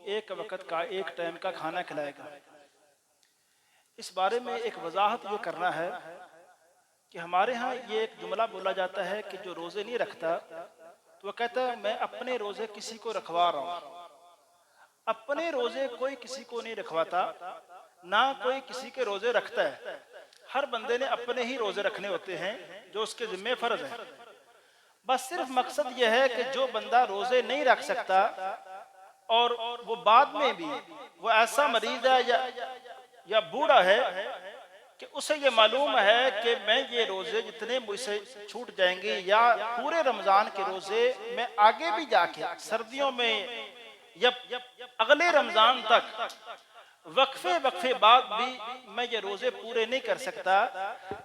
एक वक्त का एक टाइम का खाना खिलाएगा। इस बारे में एक वजाहत ये करना है कि हमारे यहाँ ये एक जुमला बोला जाता है कि जो रोजे नहीं रखता तो वह कहता है मैं अपने रोजे किसी को रखवा रहा हूँ। अपने रोजे कोई किसी को नहीं रखवाता, ना कोई किसी के रोजे रखता है। हर बंदे ने अपने ही रोजे रखने होते हैं जो उसके जिम्मे फर्ज है। बस सिर्फ मकसद यह है कि जो बंदा रोजे नहीं रख सकता और वो बाद में भी वो ऐसा मरीज है या बूढ़ा है कि उसे ये मालूम है कि मैं ये रोजे जितने मुझसे छूट जाएंगे या पूरे रमजान के रोजे मैं आगे भी जाके सर्दियों में या अगले रमजान तक वक्फे वक्फे बाद भी मैं ये रोजे पूरे नहीं कर सकता,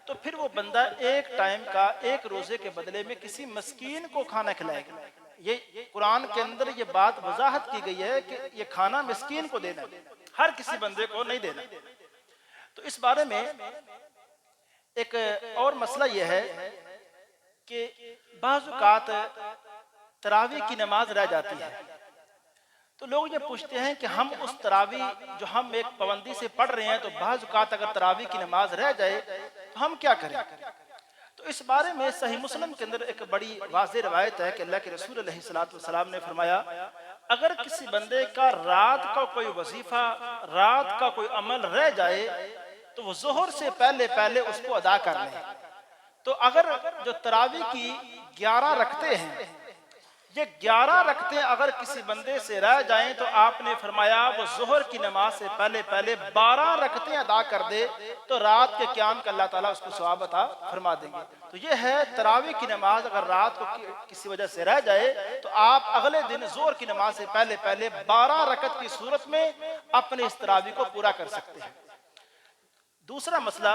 तो फिर वो बंदा एक टाइम का एक रोजे के बदले में किसी मस्कीन को खाना खिलाएगा। ये कुरान के अंदर ये बात वजाहत की गई है कि ये खाना मिस्कीन को देना, हर किसी बंदे को नहीं देना। तो इस बारे में एक और मसला यह है कि बाज़ औक़ात तरावी की नमाज रह जाती है, तो लोग ये पूछते हैं कि हम उस तरावी जो हम एक पाबंदी से पढ़ रहे हैं, तो बाज़ औक़ात अगर तरावी की नमाज रह जाए तो हम क्या करें। तो इस बारे में सही मुस्लिम के अंदर एक बड़ी वाज़ेह रवायत है कि अल्लाह के रसूल अलैहिस्सलातु वस्सलाम ने फरमाया, अगर किसी बंदे का रात का कोई वजीफा, रात का कोई अमल रह जाए तो वो ज़ोहर से पहले पहले उसको अदा कर ले। तो अगर जो तरावी की 11 रखते हैं, ये 11 रखते अगर किसी बंदे से रह जाएं तो आपने फरमाया वो ज़ोहर की नमाज से पहले पहले 12 रखते अदा कर दे तो रात के क़याम का अल्लाह ताला उसको सवाब अता फरमा देंगे। तो ये है तरावी की नमाज अगर रात को किसी वजह से रह जाए तो आप अगले दिन ज़ोहर की नमाज से पहले पहले 12 रकत की सूरत में अपने इस तरावी को पूरा कर सकते हैं। दूसरा मसला,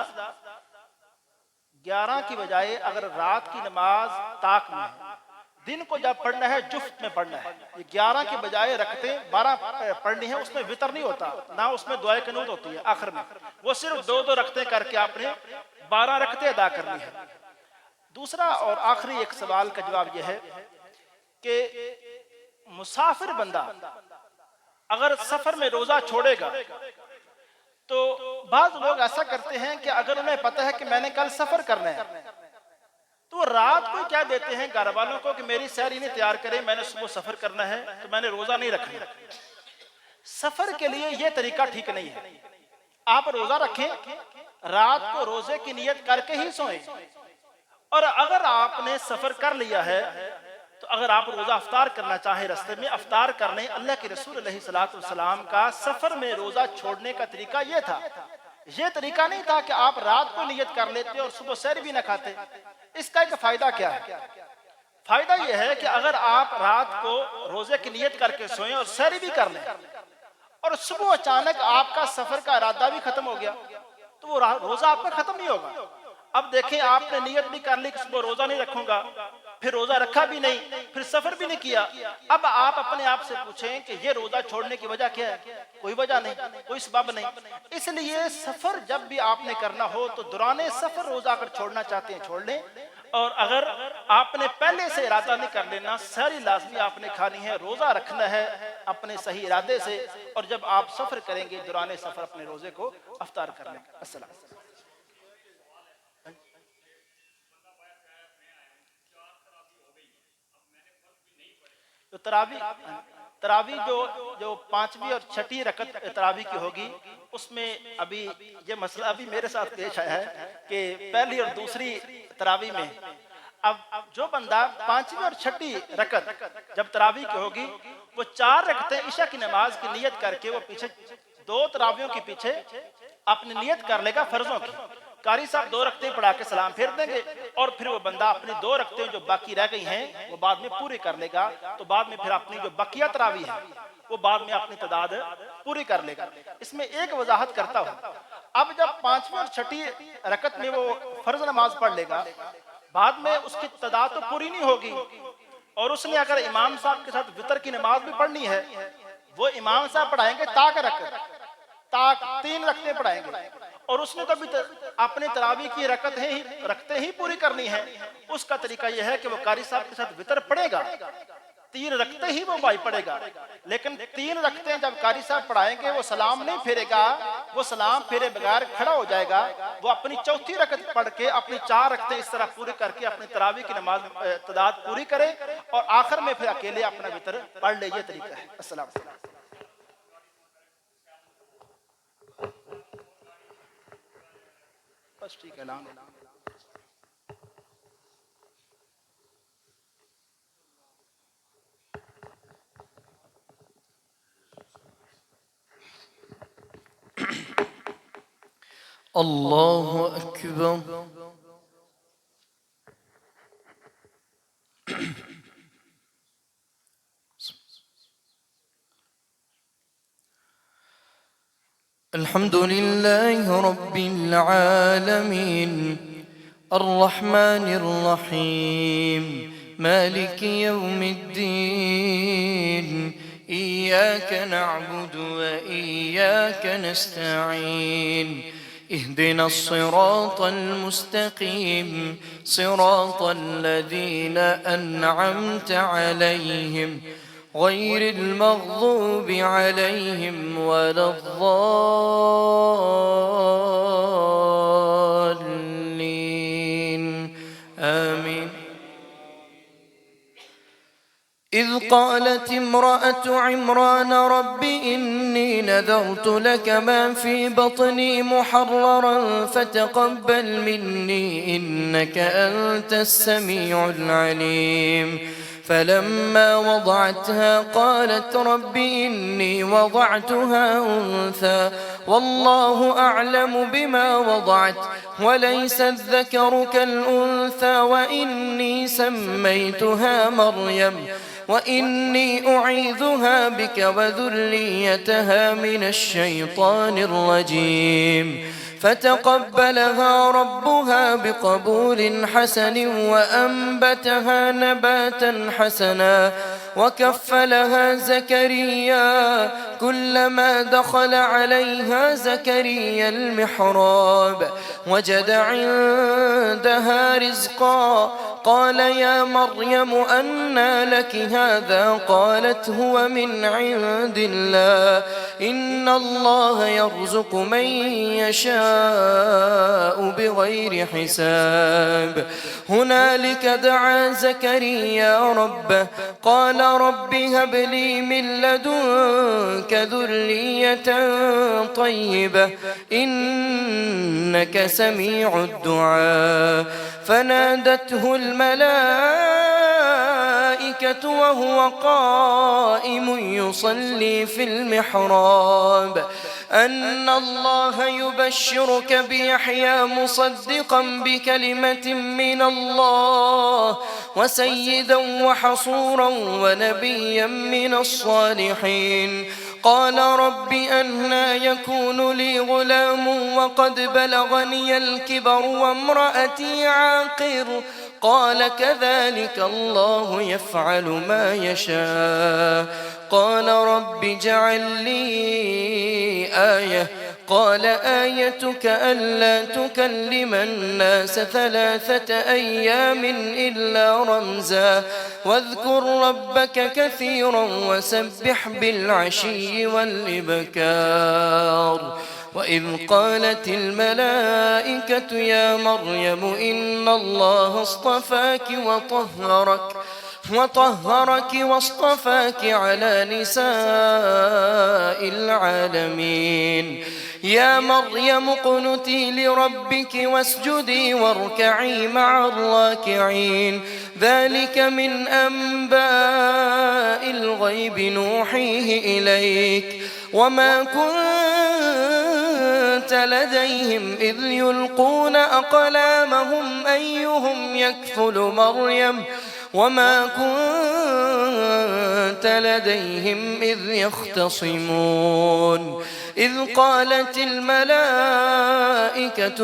11 की बजाय अगर रात की नमाज ताक में है, दिन को जब पढ़ना है जुफ्त में पढ़ना है, ये 11 के बजाय रखते 12 पढ़नी है, उसमें वितर नहीं होता, ना उसमें दुआ कनूत होती है आखिर में, वो सिर्फ 2-2 रखते करके आपने 12 रखते अदा करनी है। दूसरा और आखिरी एक सवाल का जवाब यह है कि मुसाफिर बंदा अगर सफर में रोजा छोड़ेगा तो बाज़ लोग ऐसा करते हैं कि अगर उन्हें पता है कि मैंने कल सफर करना है तो रात को क्या देते हैं घर वालों को कि मेरी सैर इन्हें तैयार करें, मैंने सुबह सफर करना है तो मैंने रोजा नहीं रखना। सफर के लिए यह तरीका ठीक नहीं है। आप रोजा रखें, रात को रोजे की नियत करके ही सोएं, और अगर आपने सफर कर लिया है तो अगर आप रोजा अफ्तार करना चाहें रास्ते में अफ्तार कर लें। अल्लाह के रसूल अलैहिस्सलातु वस्सलाम का सफर में रोजा छोड़ने का तरीका यह था, यह तरीका नहीं था कि आप रात को नियत कर लेते और सुबह सैर भी ना खाते। इसका एक फायदा क्या है? फायदा यह है कि अगर आप रात को रोजे की नियत करके सोएं और सैर भी कर लें और सुबह अचानक आपका सफर का इरादा भी खत्म हो गया तो वो रोजा आपका खत्म नहीं होगा। अब देखें, आपने नियत भी कर ली कि सुबह रोजा नहीं रखूंगा, फिर रोजा रखा भी नहीं, फिर सफर भी नहीं किया। अब आप अपने आप से पूछें कि ये रोजा छोड़ने की वजह क्या है? कोई वजह नहीं, कोई सबब नहीं। इसलिए सफर जब भी आपने करना हो तो दौराने सफर रोजा अगर छोड़ना चाहते हैं छोड़ लें, और अगर आपने पहले से इरादा नहीं कर लेना, सारी लाजमी आपने खानी है, रोजा रखना है अपने सही इरादे से, और जब आप सफर करेंगे दौराने सफर अपने रोजे को अफ्तार कर लें। अस्सलाम। तो तरावी जो 5वीं और 6ठी रकत तरावी की होगी, उसमें अभी ये मसला अभी मेरे साथ पेश आया है कि पहली और दूसरी तरावी में अब जो बंदा 5वीं और 6ठी रकत जब तरावी की होगी वो 4 रकतें ईशा की नमाज की नियत करके वो पीछे 2 तरावियों के पीछे अपनी नियत कर लेगा फर्जों की। कारी साहब 2 रकतें पढ़ा के सलाम फेर देंगे और फिर वो बंदा अपनी 2 रकतें जो बाकी रह गई हैं वो बाद में पूरी कर लेगा। तो बाद में फिर अपनी जो बकिया तरावी है वो बाद में अपनी तादाद पूरी कर लेगा। इसमें एक वजाहत करता हूँ, अब जब 5वीं और 6ठी रकत में वो फर्ज नमाज पढ़ लेगा, बाद में उसकी तादाद तो पूरी नहीं होगी, और उसने अगर इमाम साहब के साथ वितर की नमाज भी पढ़नी है, वो इमाम साहब पढ़ाएंगे ताक रकत, ताक 3 रकतें पढ़ाएंगे, और उसने तो अभी अपने तरावी की रकते ही पूरी करनी है। उसका तरीका यह है कि वो कारी साहब के साथ वितर पढ़ेगा 3 रखते ही वो बाई पढ़ेगा, लेकिन 3 रखते जब कारी साहब पढ़ाएंगे वो सलाम नहीं फेरेगा, वो सलाम फेरे बगैर खड़ा हो जाएगा। वो अपनी चौथी रकत पढ़ के अपनी 4 रकतें इस तरह पूरी करके अपनी तरावी की नमाज तादाद पूरी करे और आखिर में फिर अकेले अपना वितर पढ़ ले। ये तरीका है। अस्सलाम वालेकुम। बस ठीक है। अल्लाहु अकबर। अल्हम्दुलिल्लाहि रब्बिल आलमीन अर्रहमानिर रहीम मालिकि यौमिद्दीन इय्याक नअबुदु व इय्याक नस्तईन اهدنا الصراط المستقيم صراط الذين أنعمت عليهم غير المغضوب عليهم ولا الضالين آمين. إذ قالت امرأة عمران رب إني نذرت لك ما في بطني محررا فتقبل مني إنك أنت السميع العليم. فلما وضعتها قالت رب إني وضعتها أنثى والله أعلم بما وضعت وليس الذكر كالأنثى وإني سميتها مريم وإني أعيذها بك وذريتها من الشيطان الرجيم. فتقبلها ربها بقبول حسن وأنبتها نباتا حسنا وكفلها زكريا كلما دخل عليها زكريا المحراب وجد عندها رزقا قال يا مريم أنى لك هذا قالت هو من عند الله إن الله يرزق من يشاء بغير حساب. هنالك دعا زكريا ربه قال رب هب لي من لدنك ذرية طيبة إنك سميع الدعاء. فنادته الملائكة وهو قائم يصلي في المحراب أن الله يبشرك بيحيى مصدقا بكلمة من الله وسيدا وحصورا ونبيا من الصالحين. قال رب أنى يكون لي غلام وقد بلغني الكبر وامرأتي عاقر قال كذلك الله يفعل ما يشاء. قال رب اجعل لي آية قال آيتك ألا تكلم الناس 3 أيام إلا رمزا واذكر ربك كثيرا وسبح بالعشي والإبكار. وإذ قالت الملائكة يا مريم إن الله اصطفاك وطهرك واصطفاك على نساء العالمين. يا مريم اقنتي لربك واسجدي واركعي مع الراكعين. ذلك من أنباء الغيب نوحيه إليك وما كنت لديهم إذ يلقون أقلامهم أيهم يكفل مريم وما كنت لديهم إذ يختصمون. إذ قالت الملائكة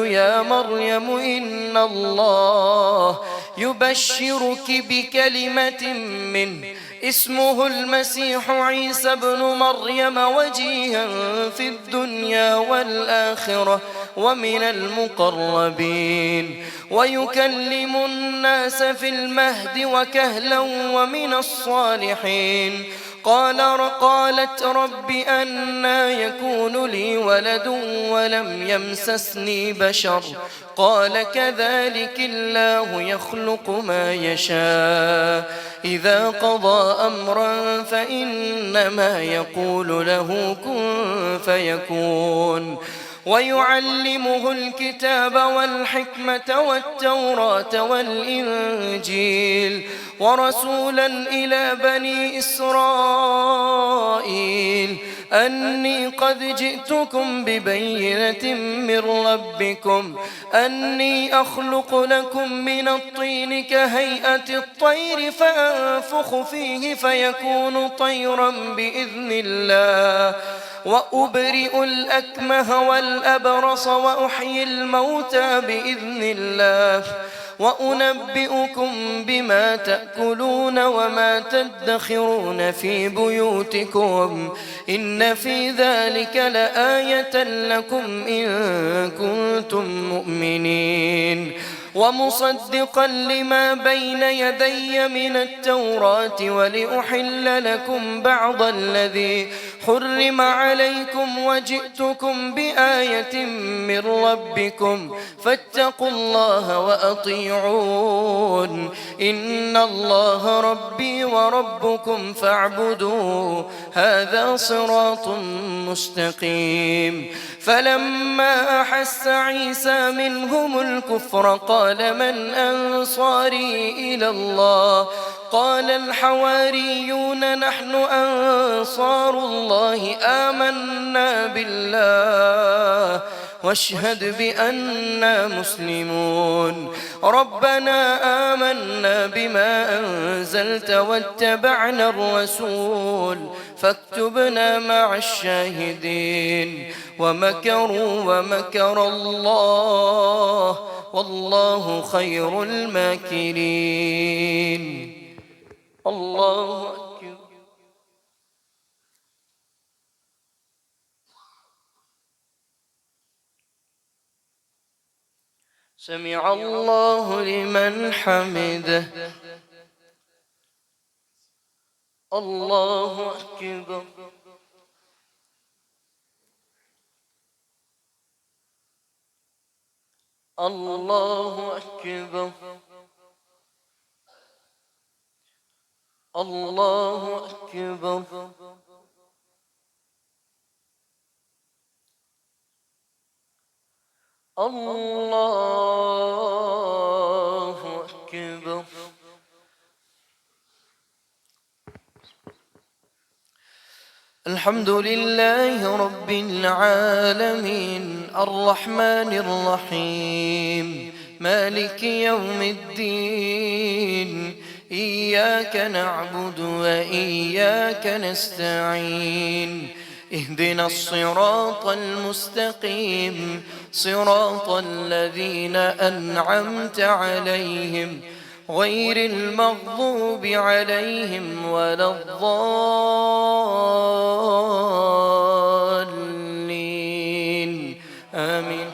يا مريم إن الله يبشرك بكلمة منه اسمه المسيح عيسى ابن مريم وجيها في الدنيا والآخرة ومن المقربين ويكلم الناس في المهد وكهلا ومن الصالحين قالت رب أنى يكون لي ولد ولم يمسسني بشر قال كذلك الله يخلق ما يشاء إذا قضى أمرا فإنما يقول له كن فيكون ويعلمه الكتاب والحكمة والتوراة والإنجيل ورسولا إلى بني إسرائيل أني قد جئتكم ببينة من ربكم أني أخلق لكم من الطين كهيئة الطير فأنفخ فيه فيكون طيرا بإذن الله وأبرئ الأكمه والأبرص وأحيي الموتى بإذن الله وأنبئكم بما تأكلون وما تدخرون في بيوتكم إن في ذلك لآية لكم إن كنتم مؤمنين ومصدقا لما بين يدي من التوراة ولأحل لكم بعض الذي حرم عليكم وجئتكم بآية من ربكم فاتقوا الله وأطيعون إن الله ربي وربكم فاعبدوه هذا صراط مستقيم فلما أحس عيسى منهم الكفر قال من أنصاري إلى الله قال الحواريون نحن أنصار الله آمنا بالله واشهد بأننا مسلمون ربنا آمنا بما أنزلت واتبعنا الرسول فاكتبنا مع الشاهدين ومكروا ومكر الله والله خير الماكرين الله أكبر سمع الله لمن حمده الله أكبر الله أكبر الله أكبر الله أكبر الحمد لله رب العالمين الرحمن الرحيم مالك يوم الدين إياك نعبد وإياك نستعين اهدنا الصراط المستقيم صراط الذين أنعمت عليهم غير المغضوب عليهم ولا الضالين آمين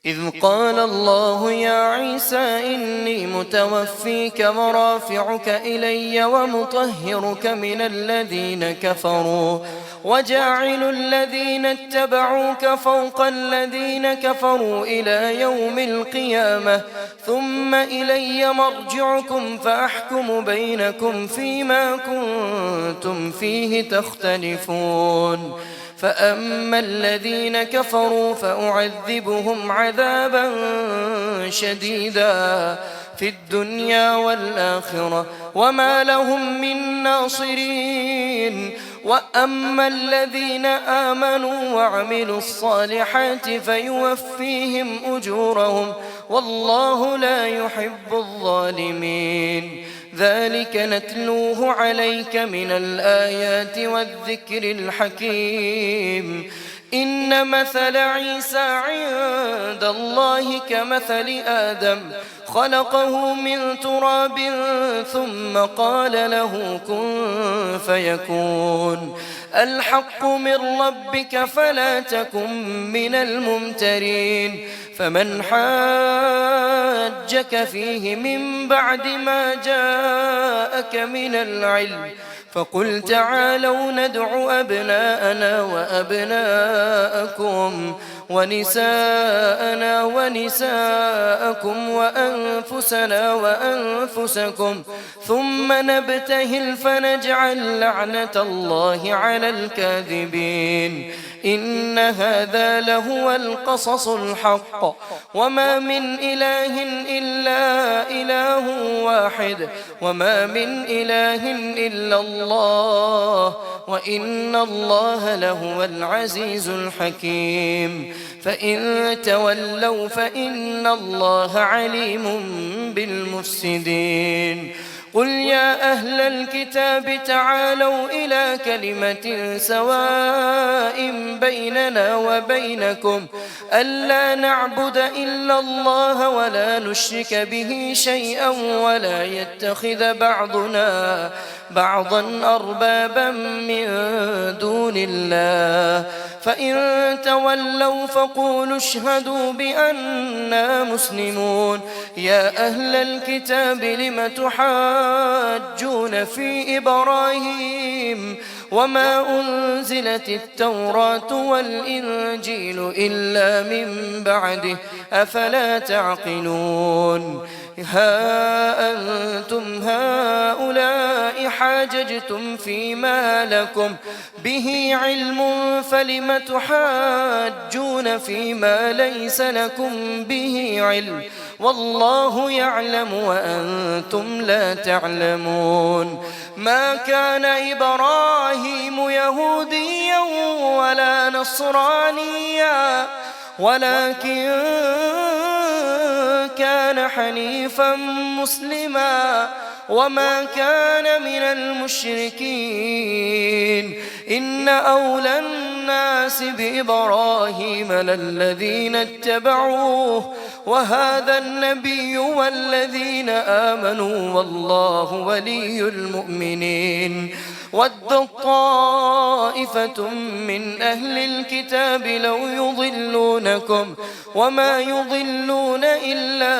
إذ قال الله يا عيسى إني متوفيك ورافعك إلي ومطهرك من الذين كفروا وجاعل الذين اتبعوك فوق الذين كفروا إلى يوم القيامة ثم إلي مرجعكم فأحكم بينكم فيما كنتم فيه تختلفون فأما الذين كفروا فأعذبهم عذابا شديدا في الدنيا والآخرة وما لهم من ناصرين وأما الذين آمنوا وعملوا الصالحات فيوفيهم أجورهم والله لا يحب الظالمين ذلك نتلوه عليك من الآيات والذكر الحكيم إن مثل عيسى عند الله كمثل آدم خلقه من تراب ثم قال له كن فيكون. الحق من ربك فلا تكن من الممترين. فمن حاجك فيه من بعد ما جاءك من العلم فقل تعالوا ندع أبناءنا وأبناءكم ونساءنا ونساءكم وأنفسنا وأنفسكم ثم نبتهل فنجعل لعنة الله على الكاذبين. إن هذا لهو القصص الحق وما من إله إلا إله واحد وما من إله إلا الله وإن الله لهو العزيز الحكيم. فإن تولوا فإن الله عليم بالمفسدين. قل يا أهل الكتاب تعالوا إلى كلمة سواء بيننا وبينكم ألا نعبد إلا الله ولا نشرك به شيئا ولا يتخذ بعضنا بعضا أربابا من دون الله. فإن تولوا فقولوا اشهدوا بأننا مسلمون. يا أهل الكتاب لم تحاجون في إبراهيم وما أنزلت التوراة والإنجيل إلا من بعده أفلا تعقلون. ها أنتم هؤلاء حاججتم فيما لكم به علم فلم تحاجون فيما ليس لكم به علم والله يعلم وأنتم لا تعلمون. ما كان إبراهيم يهوديا ولا نصرانيا ولكن كان حنيفا مسلما وما كان من المشركين. إن أولى الناس بإبراهيم للذين اتبعوه وهذا النبي والذين آمنوا والله ولي المؤمنين. ود طائفة من أهل الكتاب لو يضلونكم وما يضلون إلا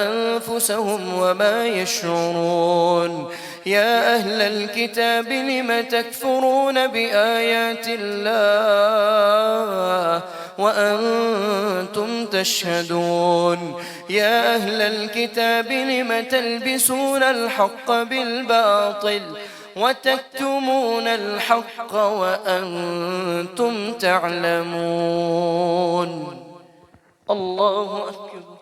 أنفسهم وما يشعرون. يا أهل الكتاب لم تكفرون بآيات الله وأنتم تشهدون. يا أهل الكتاب لم تلبسون الحق بالباطل وتكتمون الحق وأنتم تعلمون. الله أكبر.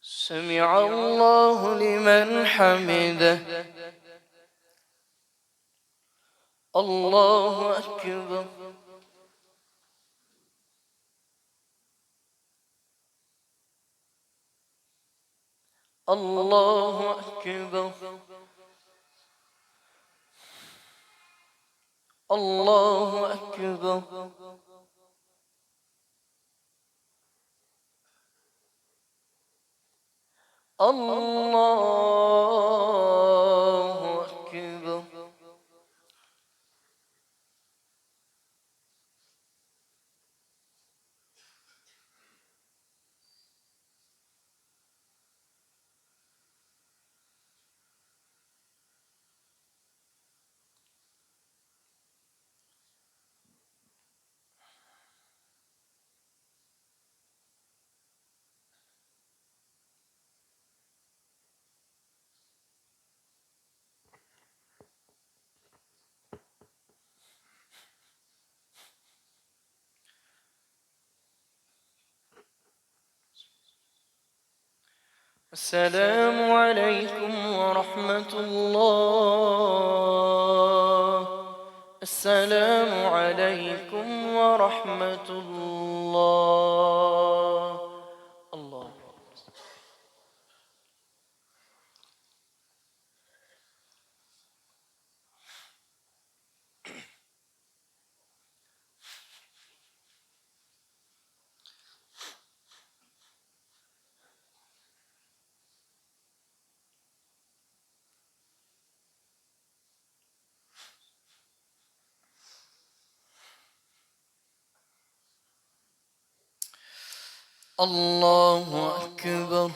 سمع الله لمن حمده. الله أكبر. الله أكبر. الله أكبر. الله أكبر. السلام عليكم ورحمة الله. السلام عليكم ورحمة الله. الله الله أكبر.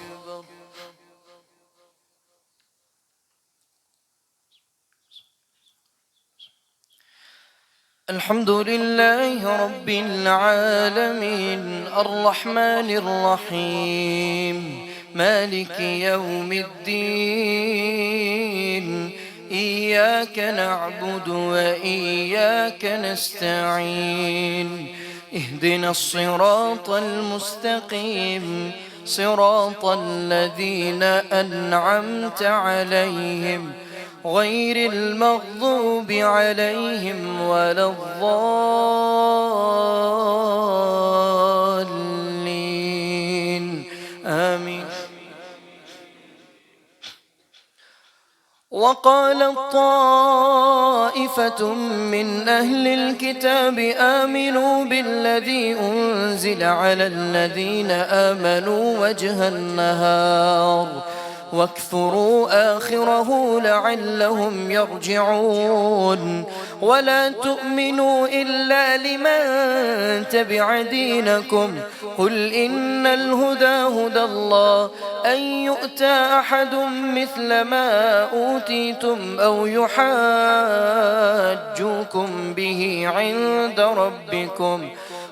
الحمد لله رب العالمين الرحمن الرحيم مالك يوم الدين إياك نعبد وإياك نستعين اهدنا الصراط المستقيم صراط الذين أنعمت عليهم غير المغضوب عليهم ولا الضالين آمين. وقال طائفة من أهل الكتاب آمنوا بالذي أنزل على الذين آمنوا وجه النهار واكفروا آخره لعلهم يرجعون ولا تؤمنوا إلا لمن تبع دينكم قل إن الهدى هدى الله أن يؤتى أحد مثل ما أوتيتم أو يحاجوكم به عند ربكم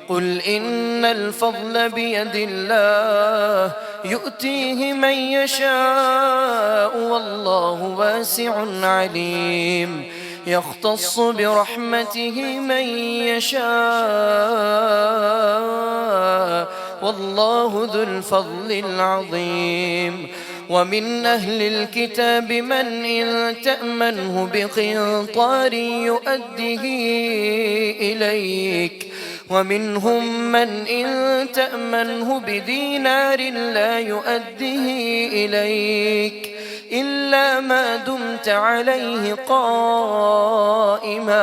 قل إن الفضل بيد الله يؤتيه من يشاء والله واسع عليم يختص برحمته من يشاء والله ذو الفضل العظيم. ومن أهل الكتاب من إن تأمنه بقنطار يؤده إليك ومنهم من إن تأمنه بدينار لا يؤده إليك إلا ما دمت عليه قائما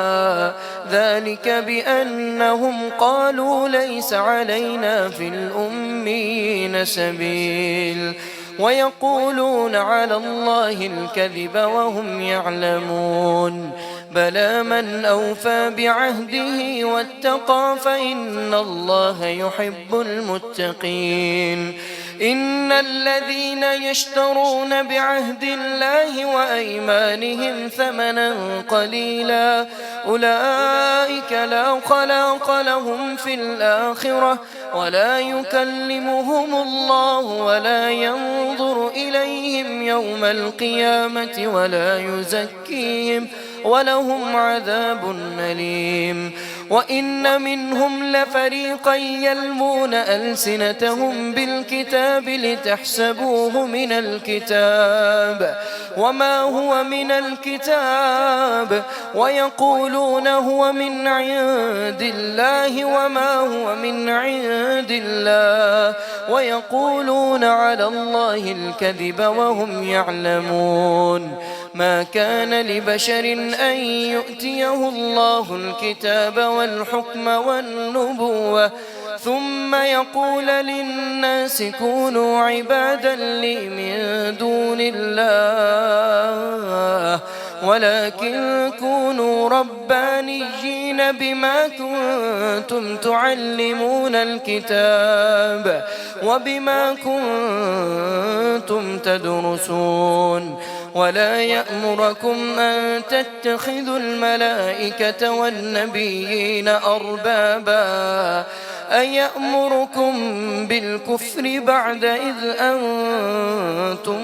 ذلك بأنهم قالوا ليس علينا في الأمين سبيل ويقولون على الله الكذب وهم يعلمون بلى من أوفى بعهده واتقى فإن الله يحب المتقين. إن الذين يشترون بعهد الله وأيمانهم ثمنا قليلا أولئك لا خلاق لهم في الآخرة ولا يكلمهم الله ولا ينظر إليهم يوم القيامة ولا يزكيهم ولهم عذاب أليم. وإن منهم لفريقا يلمون ألسنتهم بالكتاب لتحسبوه من الكتاب وما هو من الكتاب ويقولون هو من عند الله وما هو من عند الله ويقولون على الله الكذب وهم يعلمون. ما كان لبشر أن يؤتيه الله الكتاب والحكم والنبوة ثم يقول للناس كونوا عبادا لي من دون الله ولكن كونوا ربانيين بما كنتم تعلمون الكتاب وبما كنتم تدرسون ولا يأمركم أن تتخذوا الملائكة والنبيين أربابا أيأمركم بالكفر بعد إذ أنتم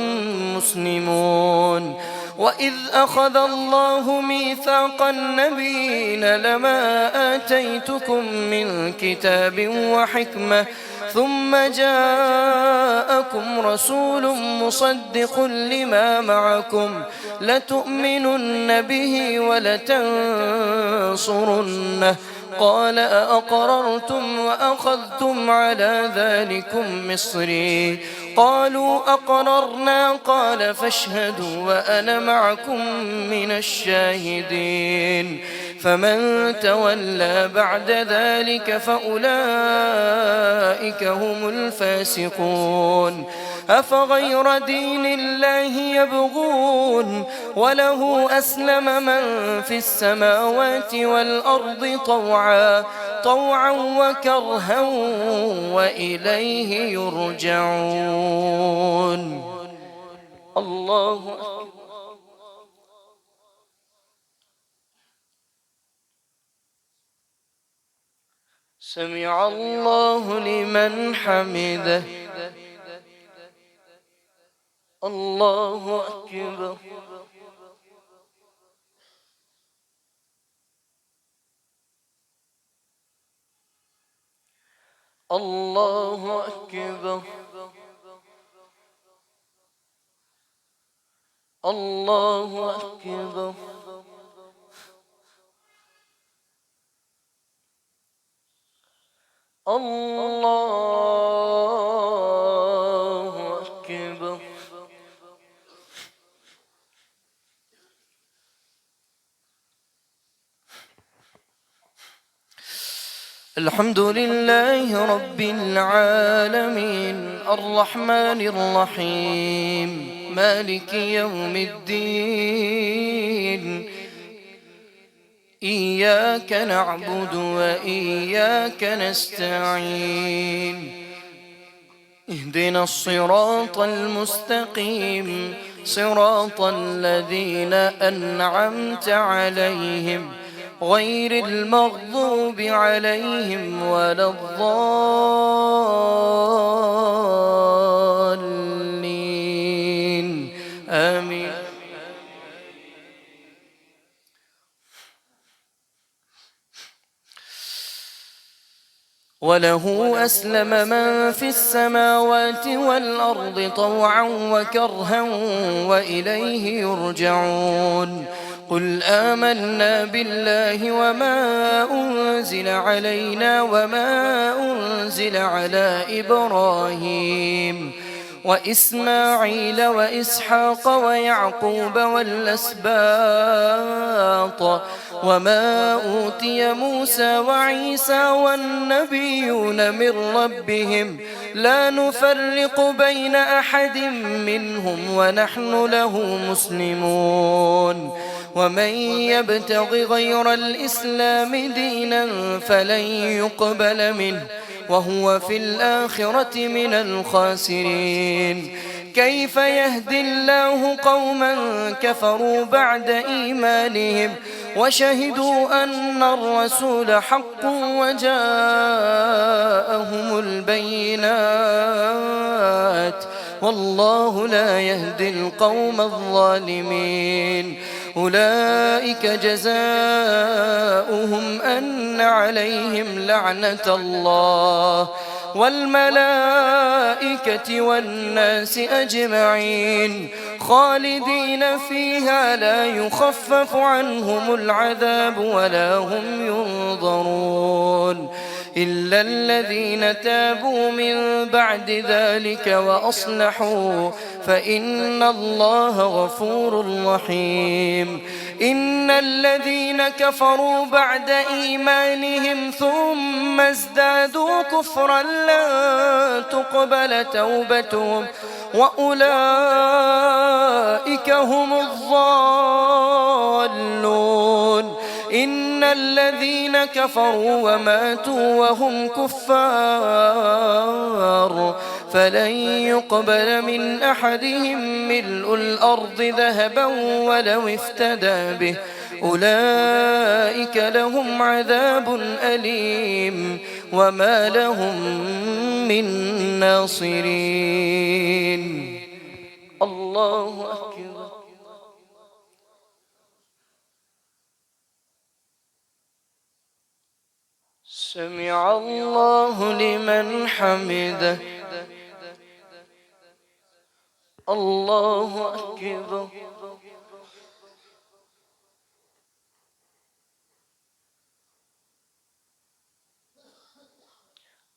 مسلمون. وإذ أخذ الله ميثاق النبيين لما آتيتكم من كتاب وحكمة ثم جاءكم رسول مصدق لما معكم لتؤمنن به ولتنصرنه قال أأقررتم وأخذتم على ذلكم مصري قالوا أقررنا قال فاشهدوا وأنا معكم من الشاهدين. فمن تولى بعد ذلك فأولئك هم الفاسقون أفغير دين الله يبغون وله أسلم من في السماوات والأرض طوعا وكرها وإليه يرجعون. الله أكبر. سمع الله لمن حمده. الله أكبر. الله أكبر. الله أكبر. الله أكبر. الحمد لله رب العالمين الرحمن الرحيم مالك يوم الدين إياك نعبد وإياك نستعين اهدنا الصراط المستقيم صراط الذين أنعمت عليهم غير المغضوب عليهم ولا الضالين آمين. وله أسلم من في السماوات والأرض طوعا وكرها وإليه يرجعون. قل آمنا بالله وما أنزل علينا وما أنزل على إبراهيم وإسماعيل وإسحاق ويعقوب والأسباط وما أوتي موسى وعيسى والنبيون من ربهم لا نفرق بين أحد منهم ونحن له مسلمون. ومن يبتغ غير الإسلام دينا فلن يقبل منه وهو في الآخرة من الخاسرين. كيف يهدي الله قوما كفروا بعد إيمانهم وشهدوا أن الرسول حق وجاءهم البينات والله لا يهدي القوم الظالمين. أولئك جزاؤهم أن عليهم لعنة الله والملائكة والناس أجمعين خالدين فيها لا يخفف عنهم العذاب ولا هم ينظرون إلا الذين تابوا من بعد ذلك وأصلحوا فإن الله غفور رحيم. إن الذين كفروا بعد إيمانهم ثم ازدادوا كفرا لن تقبل توبتهم وأولئك هم الضالون. إن الذين كفروا وماتوا وهم كفار فلن يقبل من أحدهم ملء الأرض ذهبا ولو افتدى به أولئك لهم عذاب أليم وما لهم من ناصرين. الله أكبر. سمع الله لمن حمده. الله أكبر.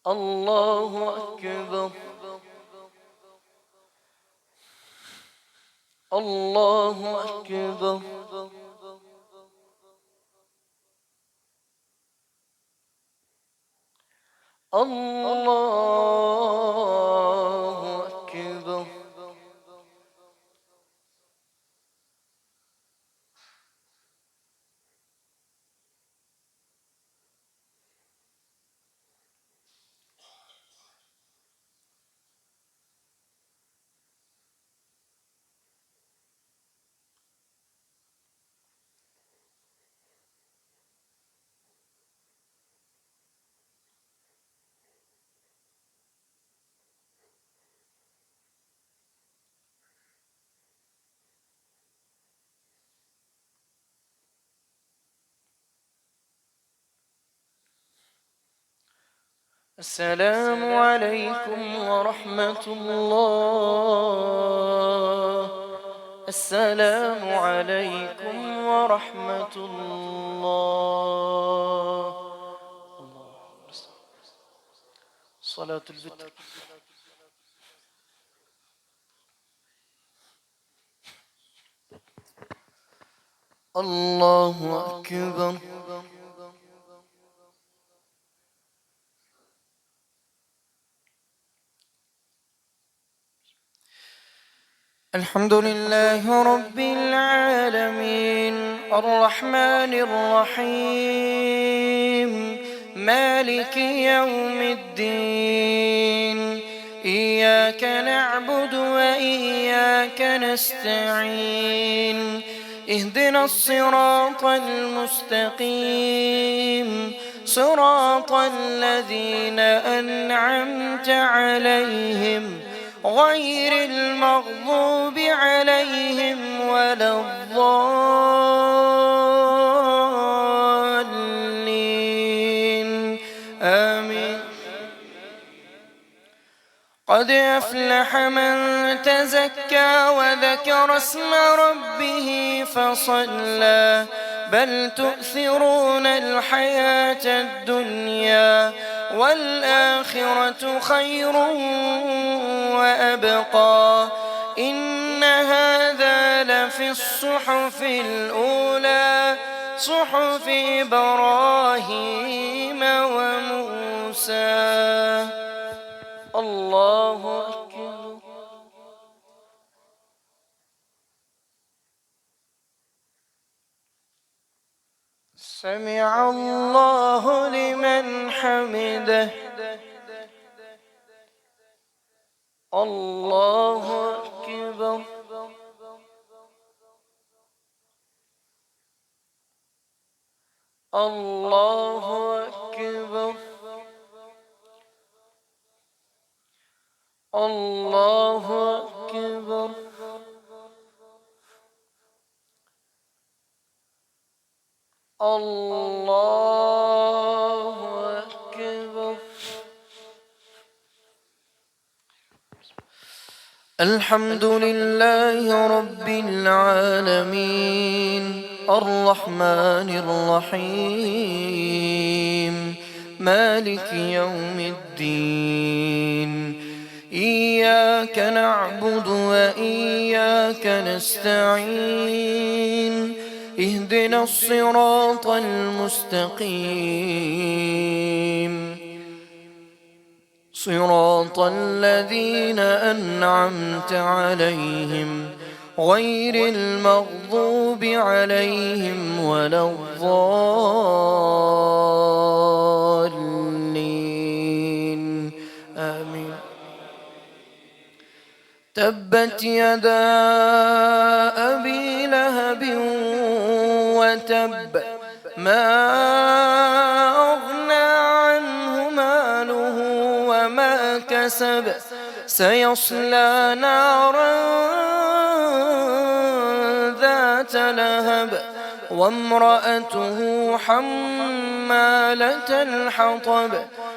الله أكبر. الله أكبر. الله أكبر. السلام عليكم ورحمة الله. السلام عليكم ورحمة الله. صلاة الفطر. الله أكبر. الحمد لله رب العالمين الرحمن الرحيم مالك يوم الدين إياك نعبد وإياك نستعين اهدنا الصراط المستقيم صراط الذين أنعمت عليهم غير المغضوب عليهم ولا الضالين آمين. قد أفلح من تزكى وذكر اسم ربه فصلى بل تؤثرون الحياة الدنيا والآخرة خير وأبقى إن هذا لفي الصحف الأولى صحف إبراهيم وموسى. الله أكبر. سمع الله لمن حمده. الله أكبر. الله أكبر. الله أكبر. الله أكبر. الحمد لله رب العالمين الرحمن الرحيم مالك يوم الدين إياك نعبد وإياك نستعين اهدنا الصراط المستقيم صراط الذين أنعمت عليهم غير المغضوب عليهم ولا الضالين آمين. تبت يدا أبي لهب وتب ما أغنى عنه ماله وما كسب سيصلى نارا ذات لهب وامرأته حمالة الحطب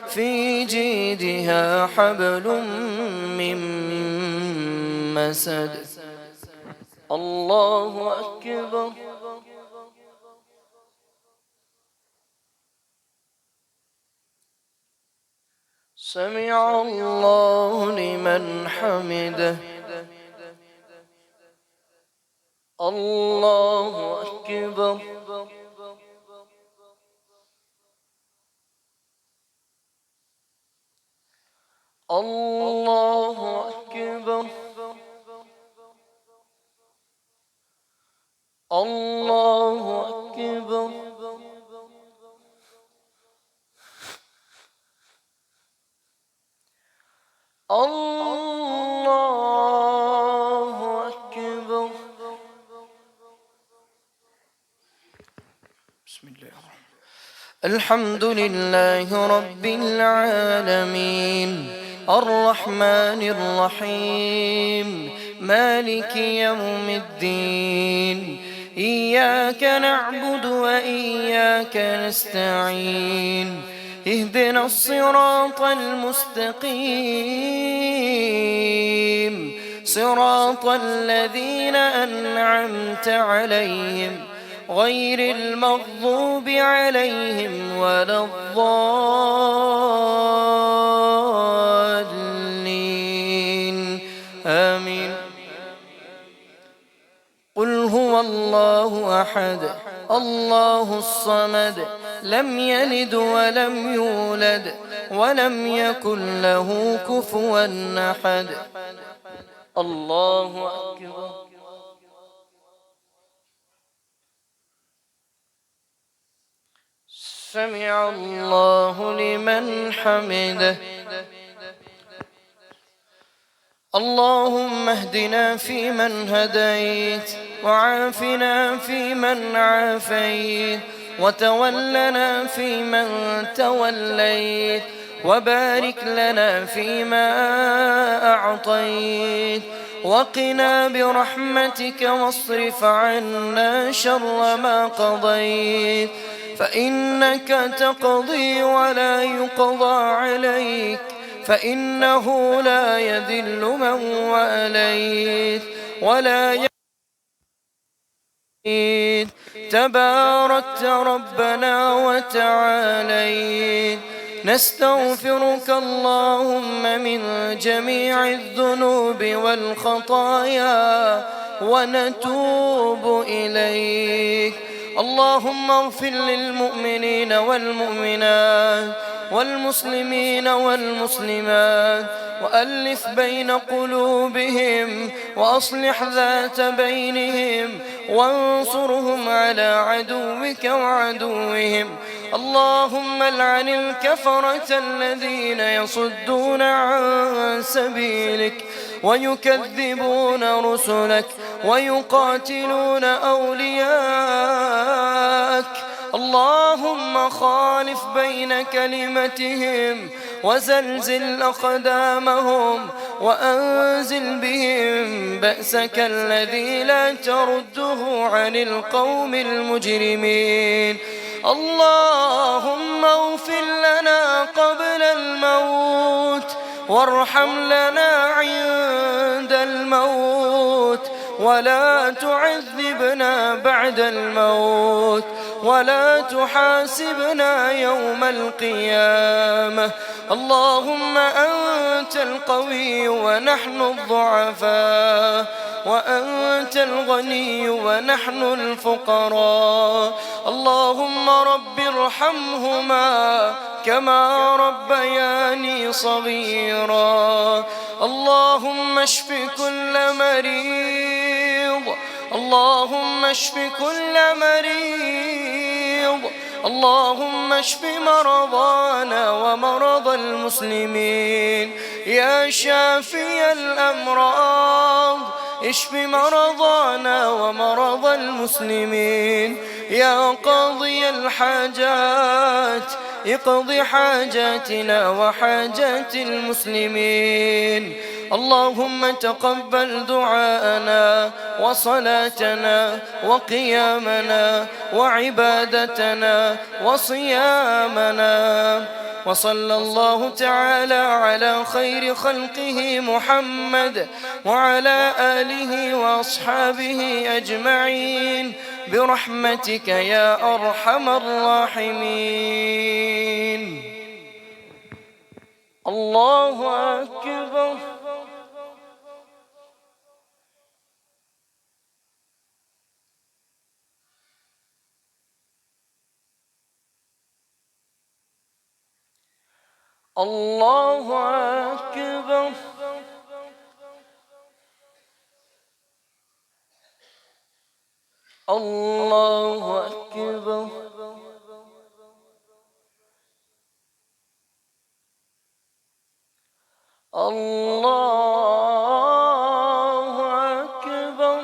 في جيدها حبل من مسد. الله أكبر. سمع الله لمن حمده. الله أكبر. الله أكبر الله أكبر الله أكبر. بسم الله الرحمن الرحيم. الحمد لله رب العالمين الرحمن الرحيم مالك يوم الدين إياك نعبد وإياك نستعين اهدنا الصراط المستقيم صراط الذين أنعمت عليهم غير المغضوب عليهم ولا الضالين آمين. قل هو الله أحد الله الصمد لم يلد ولم يولد ولم يكن له كفوا أحد. الله أكبر. سمع الله لمن حمده. اللهم اهدنا فيمن هديت وعافنا فيمن عافيت وتولنا فيمن توليت وبارك لنا فيما أعطيت وقنا برحمتك واصرف عنا شر ما قضيت فإنك تقضي ولا يقضى عليك فإنه لا يذل من واليت ولا يزيد تباركت ربنا وتعاليت. نستغفرك اللهم من جميع الذنوب والخطايا ونتوب إليك. اللهم اغفر للمؤمنين والمؤمنات والمسلمين والمسلمات وألف بين قلوبهم وأصلح ذات بينهم وانصرهم على عدوك وعدوهم. اللهم لعن الكفرة الذين يصدون عن سبيلك ويكذبون رسلك ويقاتلون أولياءك. اللهم خالف بين كلمتهم وزلزل أقدامهم وأنزل بهم بأسك الذي لا ترده عن القوم المجرمين. اللهم اغفر لنا قبل الموت وارحم لنا عند الموت ولا تعذبنا بعد الموت ولا تحاسبنا يوم القيامة. اللهم أنت القوي ونحن الضعفاء وأنت الغني ونحن الفقراء. اللهم رب ارحمهما كما ربياني صغيرا. اللهم اشف كل مريض اللهم اشف كل مريض. اللهم اشف مرضانا ومرضى المسلمين يا شافي الأمراض. اشف مرضانا ومرضى المسلمين يا قاضي الحاجات اقض حاجاتنا وحاجات المسلمين. اللهم تقبل دعاءنا وصلاتنا وقيامنا وعبادتنا وصيامنا. وصلى الله تعالى على خير خلقه محمد وعلى آله وأصحابه أجمعين برحمتك يا أرحم الراحمين. الله أكبر. الله أكبر. الله أكبر. الله أكبر.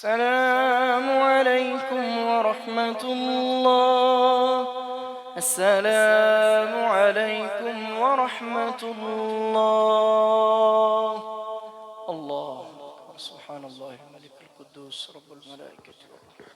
السلام عليكم ورحمة الله. السلام عليكم ورحمة الله. الله أكبر. سبحان الله الملك القدوس رب الملائكة والروح.